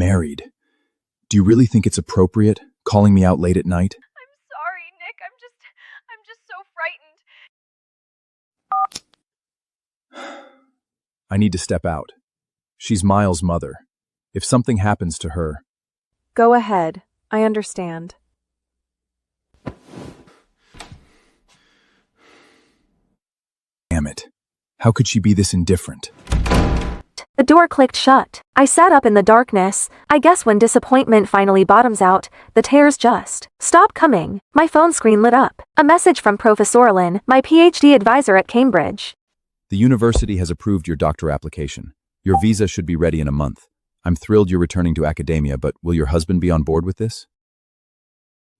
married. Do you really think it's appropriate, calling me out late at night? I'm sorry, Nick. I'm just so frightened. I need to step out. She's Miles' mother. If something happens to her... Go ahead. I understand. Damn it. How could she be this indifferent? The door clicked shut. I sat up in the darkness. I guess when disappointment finally bottoms out, the tears just stop coming. My phone screen lit up. A message from Professor Lynn, my PhD advisor at Cambridge. The university has approved your doctor application. Your visa should be ready in a month. I'm thrilled you're returning to academia, but will your husband be on board with this?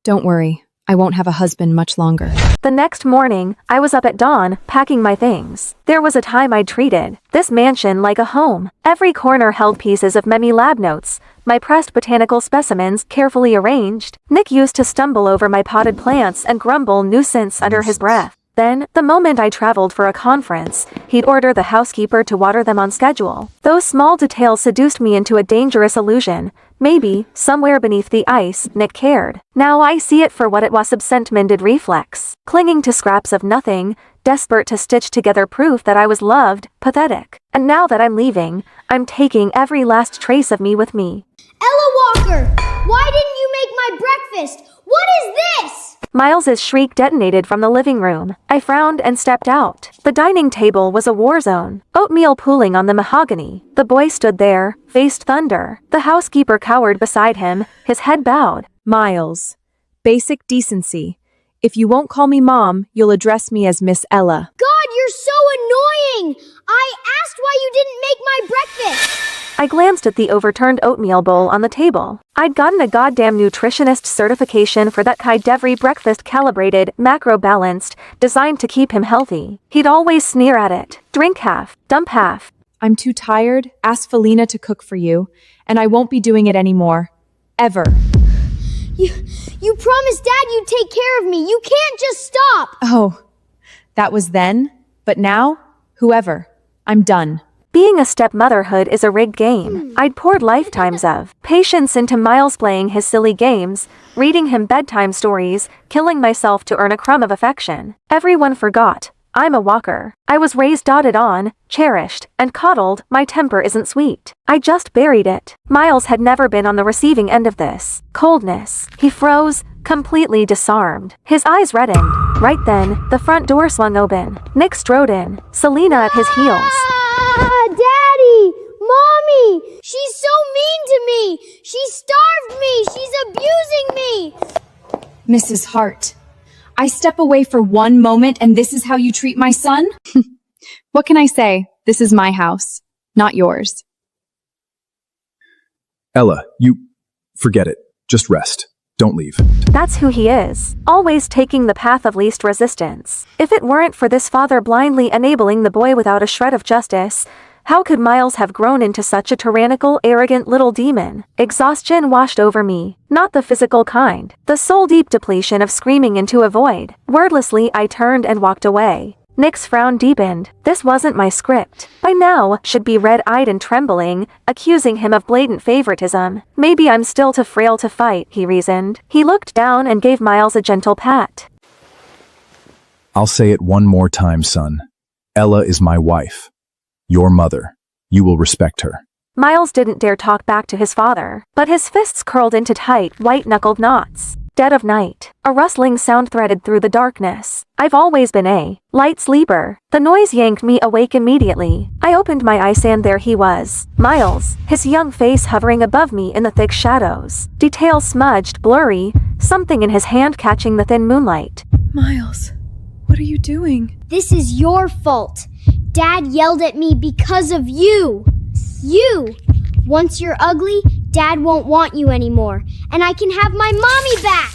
Don't worry. I won't have a husband much longer. The next morning, I was up at dawn, packing my things. There was a time I'd treated this mansion like a home. Every corner held pieces of Memi lab notes, my pressed botanical specimens carefully arranged. Nick used to stumble over my potted plants and grumble nuisance under his breath. Then, the moment I traveled for a conference, he'd order the housekeeper to water them on schedule. Those small details seduced me into a dangerous illusion. Maybe, somewhere beneath the ice, Nick cared. Now I see it for what it was, absent-minded reflex. Clinging to scraps of nothing, desperate to stitch together proof that I was loved, pathetic. And now that I'm leaving, I'm taking every last trace of me with me. Ella Walker! Why didn't you make my breakfast? What is this? Miles's shriek detonated from the living room. I frowned and stepped out. The dining table was a war zone. Oatmeal pooling on the mahogany. The boy stood there, faced thunder. The housekeeper cowered beside him, his head bowed. Miles. Basic decency. If you won't call me Mom, you'll address me as Miss Ella. God, you're so annoying! I asked why you didn't make my breakfast! I glanced at the overturned oatmeal bowl on the table. I'd gotten a goddamn nutritionist certification for that every breakfast, calibrated, macro-balanced, designed to keep him healthy. He'd always sneer at it. Drink half, dump half. I'm too tired. Ask Felina to cook for you, and I won't be doing it anymore. Ever. You promised Dad you'd take care of me. You can't just stop. Oh, that was then, but now, whoever. I'm done. Being a stepmotherhood is a rigged game. I'd poured lifetimes of patience into Miles playing his silly games, reading him bedtime stories, killing myself to earn a crumb of affection. Everyone forgot. I'm a Walker. I was raised, doted on, cherished, and coddled. My temper isn't sweet. I just buried it. Miles had never been on the receiving end of this coldness. He froze, completely disarmed. His eyes reddened. Right then, the front door swung open. Nick strode in, Selena at his heels. Daddy! Mommy! She's so mean to me! She starved me! She's abusing me! Mrs. Hart, I step away for one moment and this is how you treat my son? What can I say? This is my house, not yours. Ella, forget it. Just rest. Don't leave. That's who he is. Always taking the path of least resistance. If it weren't for this father blindly enabling the boy without a shred of justice, how could Miles have grown into such a tyrannical, arrogant little demon? Exhaustion washed over me. Not the physical kind. The soul-deep depletion of screaming into a void. Wordlessly, I turned and walked away. Nick's frown deepened. This wasn't my script. By now, should be red-eyed and trembling, accusing him of blatant favoritism. Maybe I'm still too frail to fight, he reasoned. He looked down and gave Miles a gentle pat. I'll say it one more time, son. Ella is my wife. Your mother. You will respect her. Miles didn't dare talk back to his father, but his fists curled into tight, white-knuckled knots. Dead of night. A rustling sound threaded through the darkness. I've always been a light sleeper. The noise yanked me awake immediately. I opened my eyes and there he was. Miles, his young face hovering above me in the thick shadows. Details smudged, blurry, something in his hand catching the thin moonlight. Miles, what are you doing? This is your fault. Dad yelled at me because of you. You! Once you're ugly, Dad won't want you anymore, and I can have my mommy back!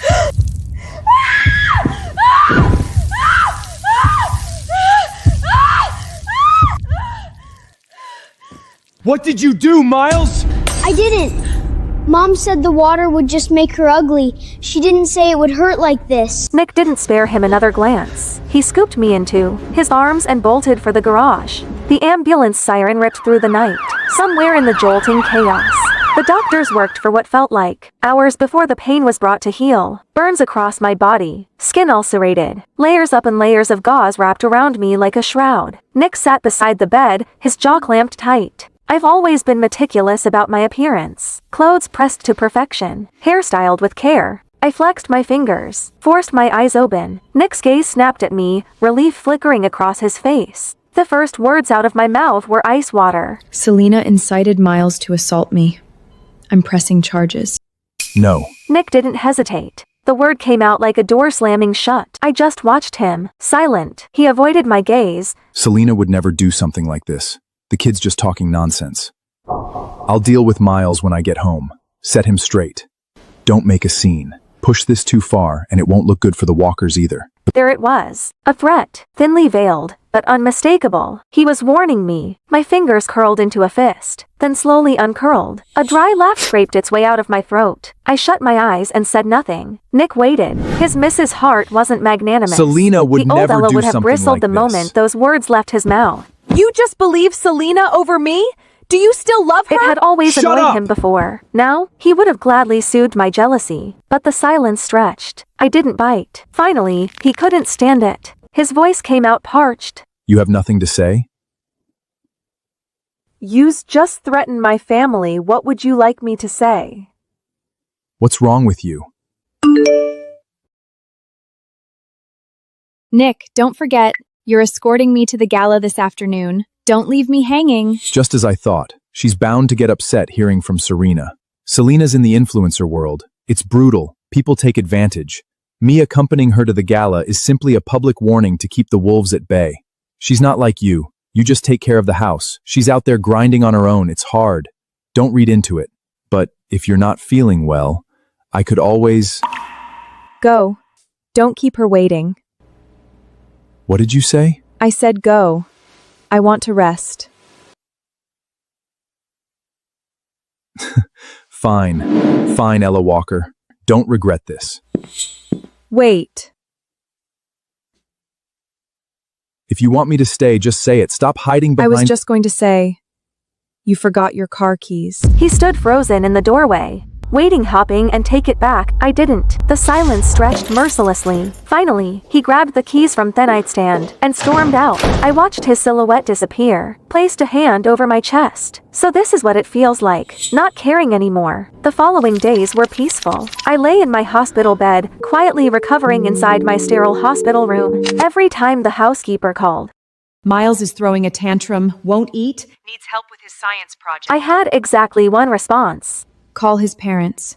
What did you do, Miles? I didn't. Mom said the water would just make her ugly. She didn't say it would hurt like this. Nick didn't spare him another glance. He scooped me into his arms and bolted for the garage. The ambulance siren ripped through the night. Somewhere in the jolting chaos, The doctors worked for what felt like hours before the pain was brought to heal. Burns across my body, skin ulcerated, layers up and layers of gauze wrapped around me like a shroud. Nick sat beside the bed, his jaw clamped tight. I've always been meticulous about my appearance. Clothes pressed to perfection, hairstyled with care. I flexed my fingers, forced my eyes open. Nick's gaze snapped at me, relief flickering across his face. The first words out of my mouth were ice water. Selena incited Miles to assault me. I'm pressing charges. No. Nick didn't hesitate. The word came out like a door slamming shut. I just watched him, silent. He avoided my gaze. Selena would never do something like this. The kid's just talking nonsense. I'll deal with Miles when I get home. Set him straight. Don't make a scene. Push this too far, and it won't look good for the walkers either. There it was. A threat, thinly veiled, but unmistakable. He was warning me. My fingers curled into a fist, then slowly uncurled. A dry laugh scraped its way out of my throat. I shut my eyes and said nothing. Nick waited. His Mrs. Hart wasn't magnanimous. Selena would the never old Ella do would have something bristled like the this. moment those words left his mouth. You just believe Selena over me? Do you still love her? It had always Shut annoyed up! him before. Now, he would have gladly soothed my jealousy. But the silence stretched. I didn't bite. Finally, he couldn't stand it. His voice came out parched. You have nothing to say? You's just threatened my family. What would you like me to say? What's wrong with you? Nick, don't forget, you're escorting me to the gala this afternoon. Don't leave me hanging. Just as I thought. She's bound to get upset hearing from Serena. Selena's in the influencer world. It's brutal. People take advantage. Me accompanying her to the gala is simply a public warning to keep the wolves at bay. She's not like you. You just take care of the house. She's out there grinding on her own. It's hard. Don't read into it. But if you're not feeling well, I could always... Go. Don't keep her waiting. What did you say? I said go. I want to rest. Fine. Fine, Ella Walker. Don't regret this. Wait. If you want me to stay, just say it. Stop hiding I behind... was just going to say, you forgot your car keys. He stood frozen in the doorway, waiting, hopping, and take it back. I didn't. The silence stretched mercilessly. Finally, he grabbed the keys from the nightstand and stormed out. I watched his silhouette disappear, placed a hand over my chest. So this is what it feels like, not caring anymore. The following days were peaceful. I lay in my hospital bed, quietly recovering inside my sterile hospital room. Every time the housekeeper called, Miles is throwing a tantrum, won't eat, needs help with his science project. I had exactly one response. Call his parents.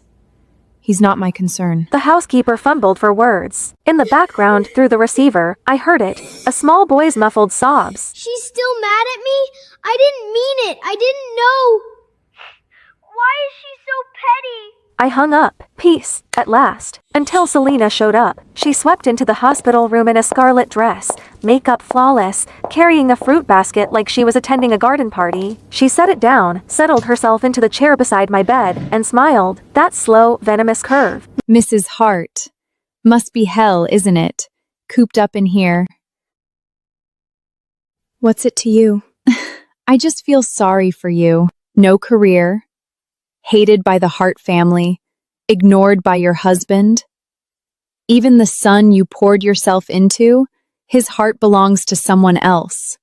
He's not my concern. The housekeeper fumbled for words. In the background, through the receiver, I heard it. A small boy's muffled sobs. She's still mad at me? I didn't mean it. I didn't know. Why is she so petty? I hung up. Peace, at last. Until Selena showed up. She swept into the hospital room in a scarlet dress, makeup flawless, carrying a fruit basket like she was attending a garden party. She set it down, settled herself into the chair beside my bed, and smiled. That slow, venomous curve. Mrs. Hart. Must be hell, isn't it? Cooped up in here. What's it to you? I just feel sorry for you. No career. Hated by the Hart family. Ignored by your husband. Even the son you poured yourself into, his heart belongs to someone else.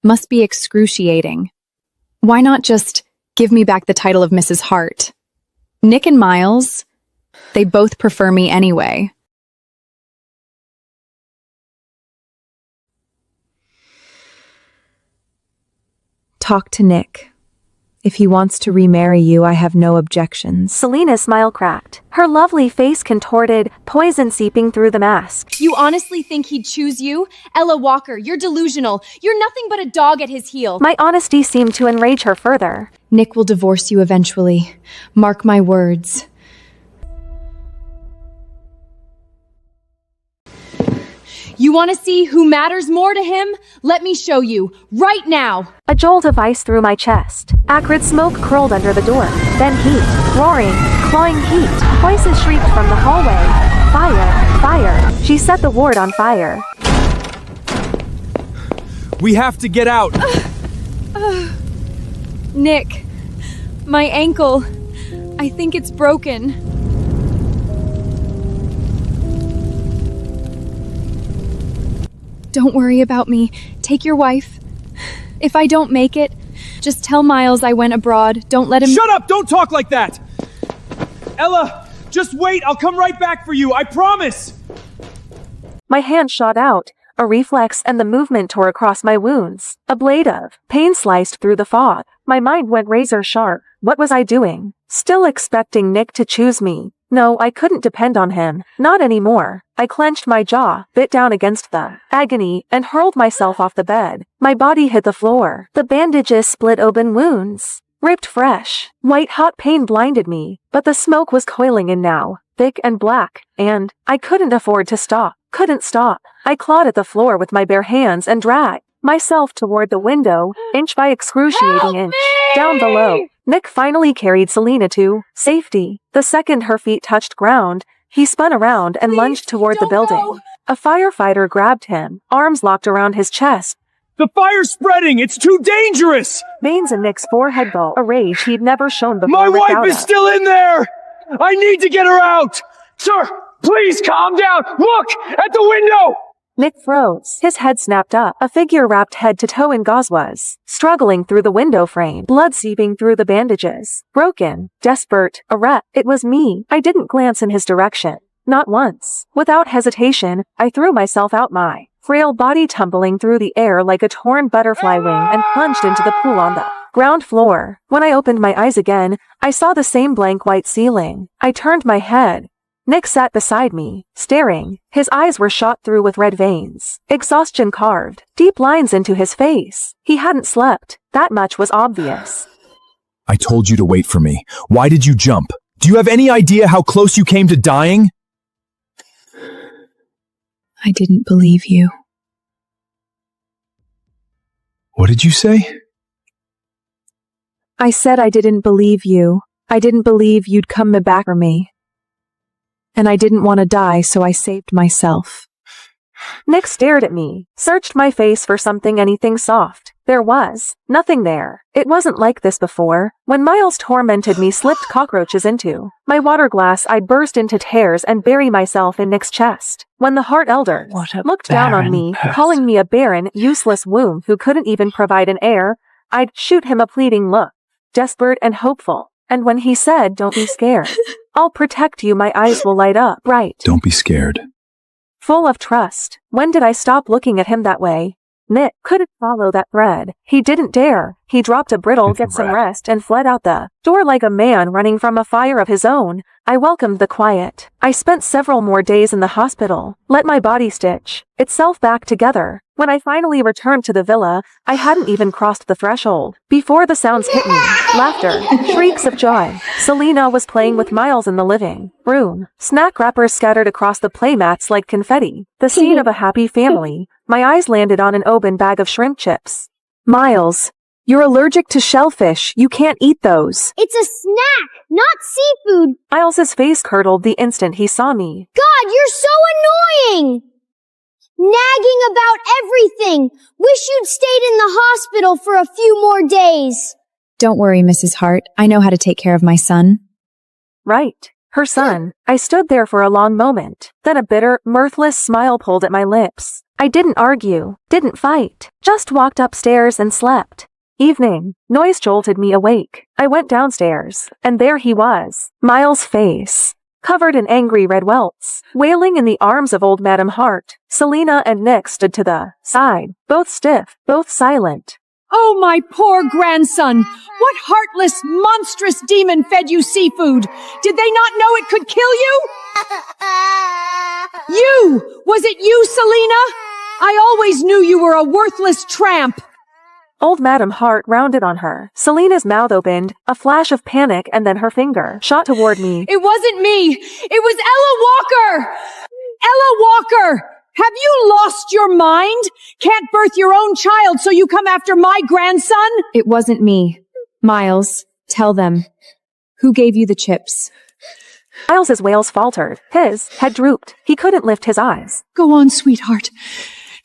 Must be excruciating. Why not just give me back the title of Mrs. Hart? Nick and Miles, they both prefer me anyway. Talk to Nick. If he wants to remarry you, I have no objections. Selena's smile cracked. Her lovely face contorted, poison seeping through the mask. You honestly think he'd choose you? Ella Walker, you're delusional. You're nothing but a dog at his heel. My honesty seemed to enrage her further. Nick will divorce you eventually. Mark my words. You want to see who matters more to him? Let me show you, right now. A jolt of ice through my chest. Acrid smoke curled under the door. Then heat. Roaring, clawing heat. Voices shrieked from the hallway. Fire, fire. She set the ward on fire. We have to get out! Nick, My ankle. I think it's broken. Don't worry about me. Take your wife. If I don't make it, just tell Miles I went abroad. Don't let him— Shut up! Don't talk like that! Ella, just wait. I'll come right back for you. I promise! My hand shot out, a reflex, and the movement tore across my wounds. A blade of pain sliced through the fog. My mind went razor sharp. What was I doing? Still expecting Nick to choose me. No, I couldn't depend on him. Not anymore. I clenched my jaw, bit down against the agony, and hurled myself off the bed. My body hit the floor. The bandages split open wounds. Ripped fresh. White hot pain blinded me, but the smoke was coiling in now, thick and black, and I couldn't afford to stop. Couldn't stop. I clawed at the floor with my bare hands and dragged myself toward the window, inch by excruciating inch. Down below, Nick finally carried Selena to safety. The second her feet touched ground, he spun around and lunged toward the building. go. A firefighter grabbed him, arms locked around his chest. The fire's spreading! It's too dangerous! Veins in Nick's forehead glow, a rage he'd never shown before. My ripped wife out is of. still in there! I need to get her out! Sir, please calm down! Look! At the window! Nick froze. His head snapped up. A figure wrapped head to toe in gauze was struggling through the window frame, blood seeping through the bandages. Broken, desperate, a wreck. It was me. I didn't glance in his direction. Not once. Without hesitation, I threw myself out, my frail body tumbling through the air like a torn butterfly wing, and plunged into the pool on the ground floor. When I opened my eyes again, I saw the same blank white ceiling. I turned my head. Nick sat beside me, staring. His eyes were shot through with red veins. Exhaustion carved deep lines into his face. He hadn't slept. That much was obvious. I told you to wait for me. Why did you jump? Do you have any idea how close you came to dying? I didn't believe you. What did you say? I said I didn't believe you. I didn't believe you'd come back for me. And I didn't want to die, so I saved myself. Nick stared at me, searched my face for something, anything soft. There was nothing there. It wasn't like this before. When Miles tormented me, slipped cockroaches into my water glass, I'd burst into tears and bury myself in Nick's chest. When the Hart elder looked down on me, calling me a barren, useless womb who couldn't even provide an heir, I'd shoot him a pleading look, desperate and hopeful. And when he said, "Don't be scared. I'll protect you," my eyes will light up bright. Don't be scared. Full of trust. When did I stop looking at him that way? Nick couldn't follow that thread. He didn't dare. He dropped a brittle "get some rest" and fled out the door like a man running from a fire of his own. I welcomed the quiet. I spent several more days in the hospital, let my body stitch itself back together. When I finally returned to the villa, I hadn't even crossed the threshold before the sounds hit me. Laughter, shrieks of joy. Selena was playing with Miles in the living room. Snack wrappers scattered across the playmats like confetti. The scene of a happy family. My eyes landed on an open bag of shrimp chips. "Miles, you're allergic to shellfish. You can't eat those." It's a snack, not seafood. Miles's face curdled the instant he saw me. God, you're so annoying! Nagging about everything. Wish you'd stayed in the hospital for a few more days. Don't worry, Mrs. Hart. I know how to take care of my son. Right. Her son. I stood there for a long moment. Then a bitter, mirthless smile pulled at my lips. I didn't argue, didn't fight, just walked upstairs and slept. Evening. Noise jolted me awake. I went downstairs, and there he was. Miles' face, covered in angry red welts, wailing in the arms of old Madame Hart. Selena and Nick stood to the side, both stiff, both silent. Oh, my poor grandson! What heartless, monstrous demon fed you seafood? Did they not know it could kill you? You! Was it you, Selena? I always knew you were a worthless tramp. Old Madame Hart rounded on her. Selena's mouth opened, a flash of panic, and then her finger shot toward me. It wasn't me. It was Ella Walker. Ella Walker! Have you lost your mind? Can't birth your own child, so you come after my grandson? It wasn't me. Miles, tell them. Who gave you the chips? Miles's wails faltered. His head drooped. He couldn't lift his eyes. Go on, sweetheart.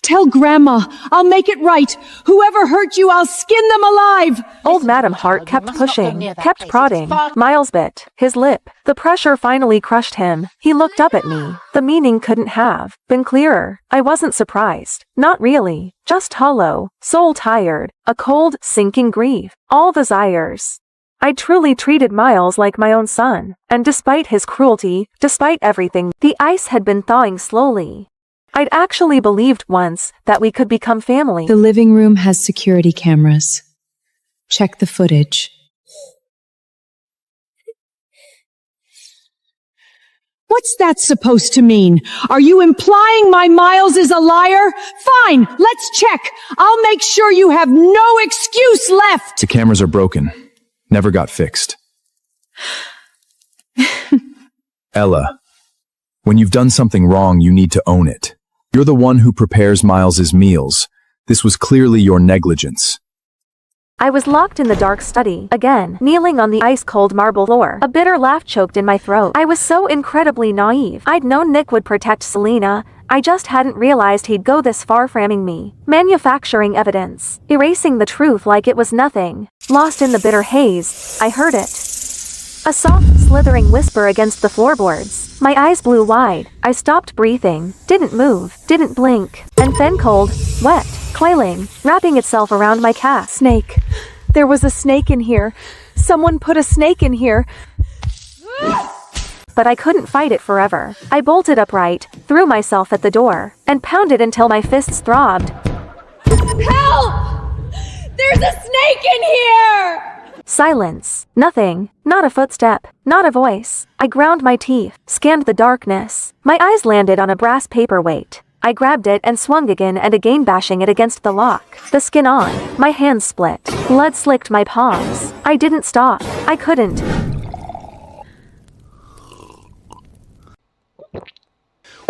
Tell Grandma. I'll make it right. Whoever hurt you, I'll skin them alive. Old Madam Hart kept pushing, kept prodding. Miles bit his lip. The pressure finally crushed him. He looked up at me. The meaning couldn't have been clearer. I wasn't surprised. Not really. Just hollow, soul tired, a cold, sinking grief. All desires. I truly treated Miles like my own son, and despite his cruelty, despite everything, the ice had been thawing slowly. I'd actually believed once that we could become family. The living room has security cameras. Check the footage. What's that supposed to mean? Are you implying my Miles is a liar? Fine, let's check. I'll make sure you have no excuse left. The cameras are broken. Never got fixed. Ella, when you've done something wrong, you need to own it. You're the one who prepares Miles's meals. This was clearly your negligence. I was locked in the dark study, again, kneeling on the ice-cold marble floor. A bitter laugh choked in my throat. I was so incredibly naive. I'd known Nick would protect Selena. I just hadn't realized he'd go this far framing me. Manufacturing evidence. Erasing the truth like it was nothing. Lost in the bitter haze, I heard it. A soft, slithering whisper against the floorboards. My eyes blew wide. I stopped breathing, didn't move, didn't blink. And then cold, wet, coiling, wrapping itself around my calf. Snake. There was a snake in here. Someone put a snake in here. But I couldn't fight it forever. I bolted upright, threw myself at the door, and pounded until my fists throbbed. Help! There's a snake in here! Silence. Nothing. Not a footstep. Not a voice. I ground my teeth, scanned the darkness. My eyes landed on a brass paperweight. I grabbed it and swung again and again, bashing it against the lock. The skin on. My hands split. Blood slicked my palms. I didn't stop. I couldn't.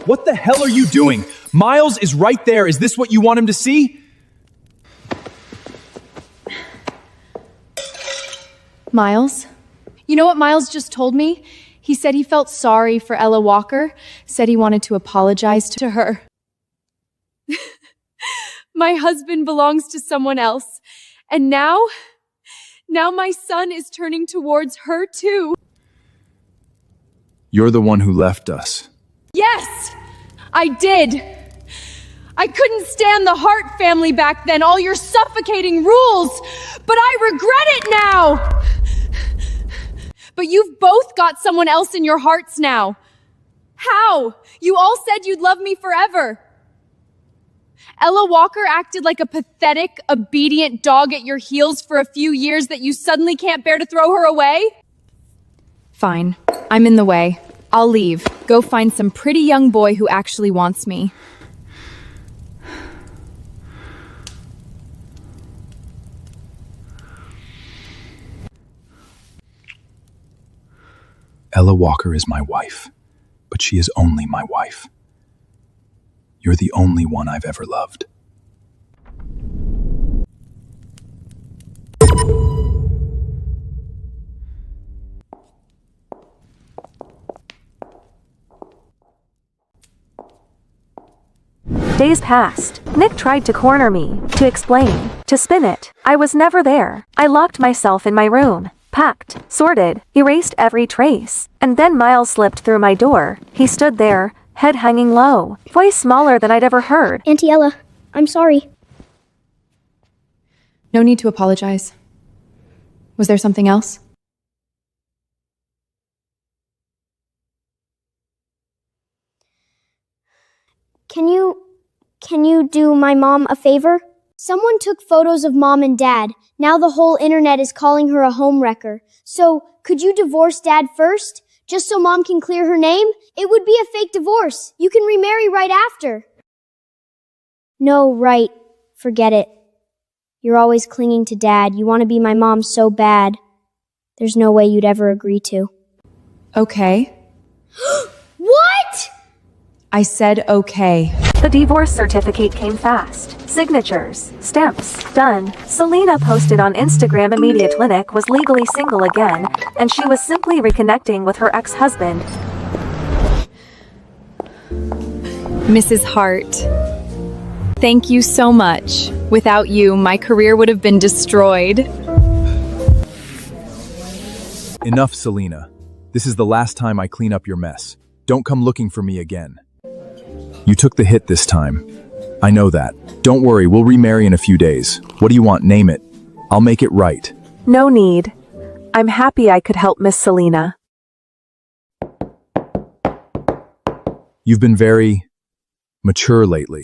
What the hell are you doing? Miles is right there. Is this what you want him to see? Miles? You know what Miles just told me? He said he felt sorry for Ella Walker, said he wanted to apologize to her. My husband belongs to someone else, and now my son is turning towards her too. You're the one who left us. Yes, I did. I couldn't stand the Hart family back then, all your suffocating rules, but I regret it now. But you've both got someone else in your hearts now. How? You all said you'd love me forever. Ella Walker acted like a pathetic, obedient dog at your heels for a few years that you suddenly can't bear to throw her away? Fine. I'm in the way. I'll leave. Go find some pretty young boy who actually wants me. Ella Walker is my wife, but she is only my wife. You're the only one I've ever loved. Days passed. Nick tried to corner me, to explain, to spin it. I was never there. I locked myself in my room, packed, sorted, erased every trace. And then Miles slipped through my door. He stood there, head hanging low, voice smaller than I'd ever heard. Auntie Ella, I'm sorry. No need to apologize. Was there something else? Can you do my mom a favor? Someone took photos of Mom and Dad. Now the whole internet is calling her a homewrecker. So, could you divorce Dad first? Just so Mom can clear her name? It would be a fake divorce. You can remarry right after. No, right. Forget it. You're always clinging to Dad. You want to be my mom so bad. There's no way you'd ever agree to. Okay. What? I said okay. The divorce certificate came fast. Signatures, stamps, done. Selena posted on Instagram immediate Nick was legally single again, and she was simply reconnecting with her ex-husband. Mrs. Hart. Thank you so much. Without you, my career would have been destroyed. Enough, Selena. This is the last time I clean up your mess. Don't come looking for me again. You took the hit this time. I know that. Don't worry, we'll remarry in a few days. What do you want? Name it. I'll make it right. No need. I'm happy I could help Miss Selena. You've been very mature lately.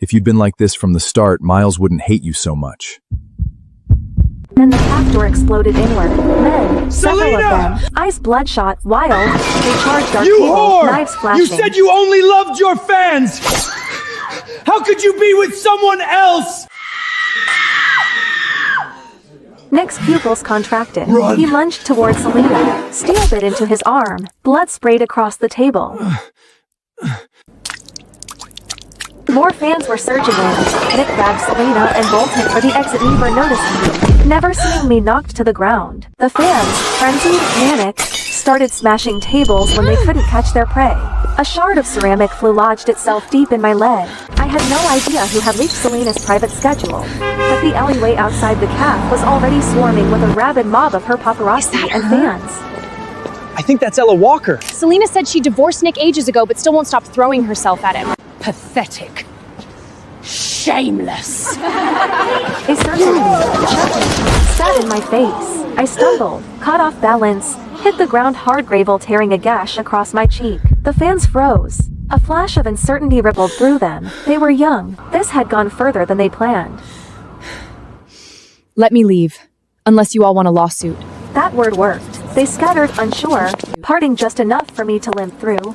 If you'd been like this from the start, Miles wouldn't hate you so much. Then the half door exploded inward. Men, several of Selena! them, eyes bloodshot, wild, they charged our You table, whore! knives flashing. You said you only loved your fans! How could you be with someone else? Nick's pupils contracted. Run. He lunged towards Selena. Steel bit into his arm. Blood sprayed across the table. More fans were surging in. Nick grabbed Selena and bolted for the exit, never noticing me. Never seeing me knocked to the ground. The fans, frenzied, manic, started smashing tables when they couldn't catch their prey. A shard of ceramic lodged itself deep in my leg. I had no idea who had leaked Selena's private schedule, but the alleyway outside the cafe was already swarming with a rabid mob of her paparazzi and fans. I think that's Ella Walker. Selena said she divorced Nick ages ago, but still won't stop throwing herself at him. Pathetic. Shameless. They circled me, shoved me, spat in my face. I stumbled, caught off balance, hit the ground hard, gravel tearing a gash across my cheek. The fans froze. A flash of uncertainty rippled through them. They were young. This had gone further than they planned. Let me leave, unless you all want a lawsuit. That word worked. They scattered, unsure, parting just enough for me to limp through.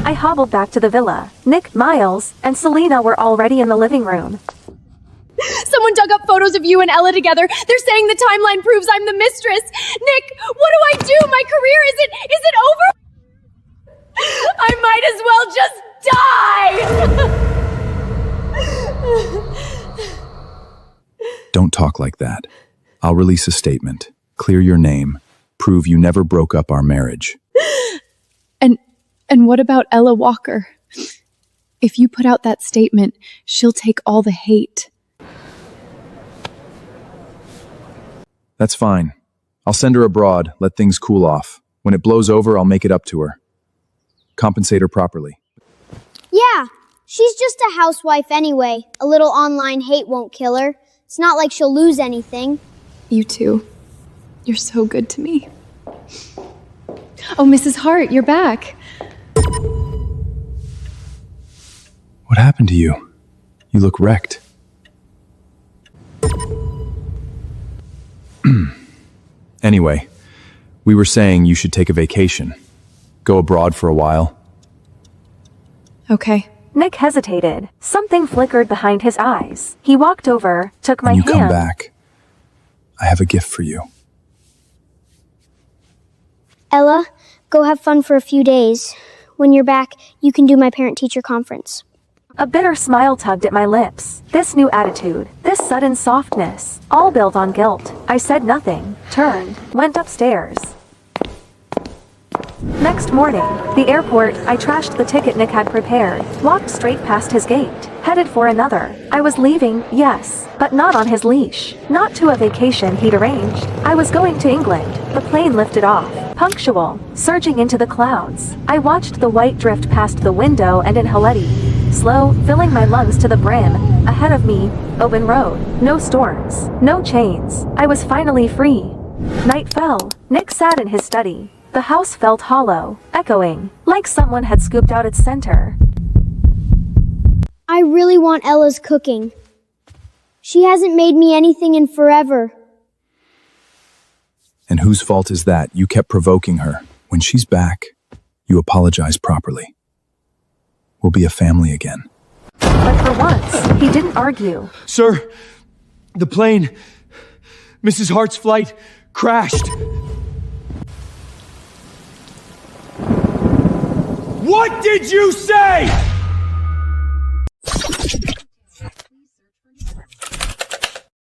I hobbled back to the villa. Nick, Miles, and Selena were already in the living room. Someone dug up photos of you and Ella together. They're saying the timeline proves I'm the mistress. Nick, what do I do? My career is it over? I might as well just die. Don't talk like that. I'll release a statement, clear your name, prove you never broke up our marriage. And what about Ella Walker? If you put out that statement, she'll take all the hate. That's fine. I'll send her abroad, let things cool off. When it blows over, I'll make it up to her. Compensate her properly. Yeah, she's just a housewife anyway. A little online hate won't kill her. It's not like she'll lose anything. You too. You're so good to me. Oh, Mrs. Hart, you're back. What happened to you? You look wrecked. Anyway, we were saying you should take a vacation. Go abroad for a while. Okay. Nick hesitated. Something flickered behind his eyes. He walked over, took my When you hand. come back, I have a gift for you. Ella, go have fun for a few days. When you're back, you can do my parent-teacher conference. A bitter smile tugged at my lips. This new attitude, this sudden softness, all built on guilt. I said nothing, turned, went upstairs. Next morning, the airport, I trashed the ticket Nick had prepared, walked straight past his gate, headed for another. I was leaving, yes, but not on his leash, not to a vacation he'd arranged. I was going to England. The plane lifted off, punctual, surging into the clouds. I watched the white drift past the window and inhaled it. Slow, filling my lungs to the brim. Ahead of me, open road. No storms, no chains. I was finally free. Night fell. Nick sat in his study. The house felt hollow, echoing, like someone had scooped out its center. I really want Ella's cooking. She hasn't made me anything in forever. And whose fault is that? You kept provoking her. When she's back, you apologize properly. We'll be a family again. But for once, he didn't argue. Sir, the plane, Mrs. Hart's flight, crashed. What did you say?